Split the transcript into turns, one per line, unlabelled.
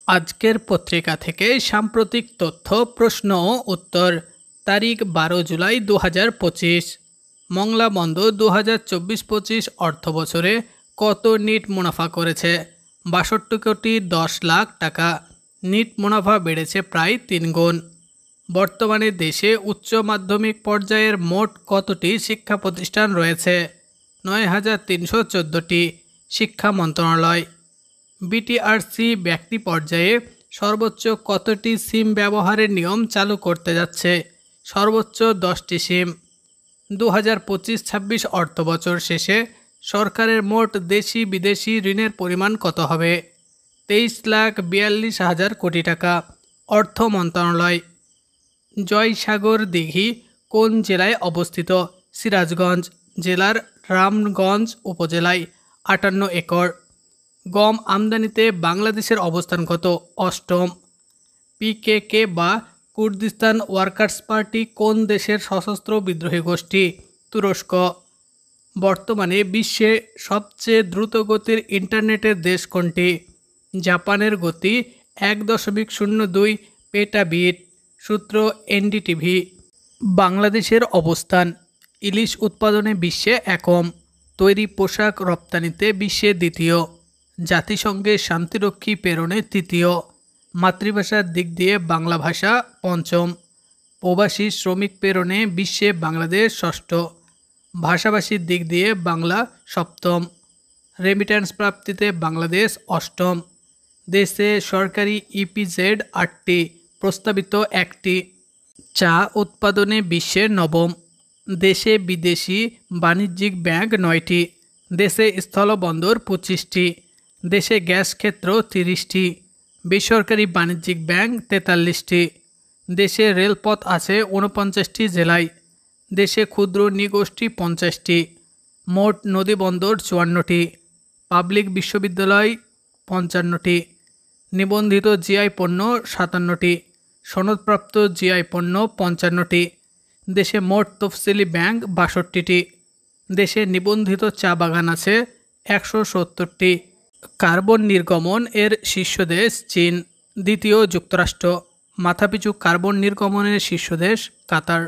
আজকের পত্রিকা থেকে সাম্প্রতিক তথ্য প্রশ্ন ও উত্তর তারিখ 12 জুলাই 2025 মংলা বন্দর 2024-25 অর্থবছরে কত নিট মুনাফা করেছে 62 কোটি 10 লাখ টাকা। নিট মুনাফা বেড়েছে প্রায় 3 গুণ। বর্তমানে দেশে উচ্চ মাধ্যমিক পর্যায়ের মোট কতটি শিক্ষা প্রতিষ্ঠান রয়েছে? 9314টি। শিক্ষা মন্ত্রণালয়। বিটিআরসি ব্যক্তি পর্যায়ে সর্বোচ্চ কতটি সিম ব্যবহারের নিয়ম চালু করতে যাচ্ছে? সর্বোচ্চ 10টি সিম। 2025-26 অর্থবছর শেষে সরকারের মোট দেশি বিদেশি ঋণের পরিমাণ কত হবে? 23,42,000 কোটি টাকা। অর্থ মন্ত্রণালয়। জয়সাগর দিঘি কোন জেলায় অবস্থিত? সিরাজগঞ্জ জেলার রামগঞ্জ উপজেলায়। 58 একর। গম আমদানিতে বাংলাদেশের অবস্থান কত? অষ্টম। পিকেকে বা কুর্দিস্তান ওয়ার্কার্স পার্টি কোন দেশের সশস্ত্র বিদ্রোহী গোষ্ঠী? তুরস্ক। বর্তমানে বিশ্বে সবচেয়ে দ্রুত গতির ইন্টারনেটের দেশ কোনটি? জাপানের গতি 1.02 পেটাবিট। সূত্র এনডিটিভি। বাংলাদেশের অবস্থান। ইলিশ উৎপাদনে বিশ্বে একম। তৈরি পোশাক রপ্তানিতে বিশ্বে দ্বিতীয়। জাতিসংঘে শান্তিরক্ষী প্রেরণে তৃতীয়। মাতৃভাষার দিক দিয়ে বাংলা ভাষা পঞ্চম। প্রবাসী শ্রমিক প্রেরণে বিশ্বে বাংলাদেশ ষষ্ঠ। ভাষাভাষীর দিক দিয়ে বাংলা সপ্তম। রেমিট্যান্স প্রাপ্তিতে বাংলাদেশ অষ্টম। দেশে সরকারি ইপিজেড 8টি, প্রস্তাবিত 1টি। চা উৎপাদনে বিশ্বের নবম। দেশে বিদেশি বাণিজ্যিক ব্যাংক 9টি। দেশে স্থলবন্দর 25টি। দেশে গ্যাস ক্ষেত্র 30টি। বেসরকারি বাণিজ্যিক ব্যাংক 43টি। দেশে রেলপথ আছে 49টি জেলায়। দেশে ক্ষুদ্র নৃগোষ্ঠী 50টি। মোট নদীবন্দর 54টি। পাবলিক বিশ্ববিদ্যালয় 55টি। নিবন্ধিত জিআই পণ্য 57টি। সনদপ্রাপ্ত জিআই পণ্য 55টি। দেশে মোট তফসিলি ব্যাংক 62টি। দেশে নিবন্ধিত চা বাগান আছে 170টি। কার্বন নির্গমন এর শীর্ষ দেশ চীন, দ্বিতীয় যুক্তরাষ্ট্র। মাথাপিছু কার্বন নির্গমনের শীর্ষ দেশ কাতার।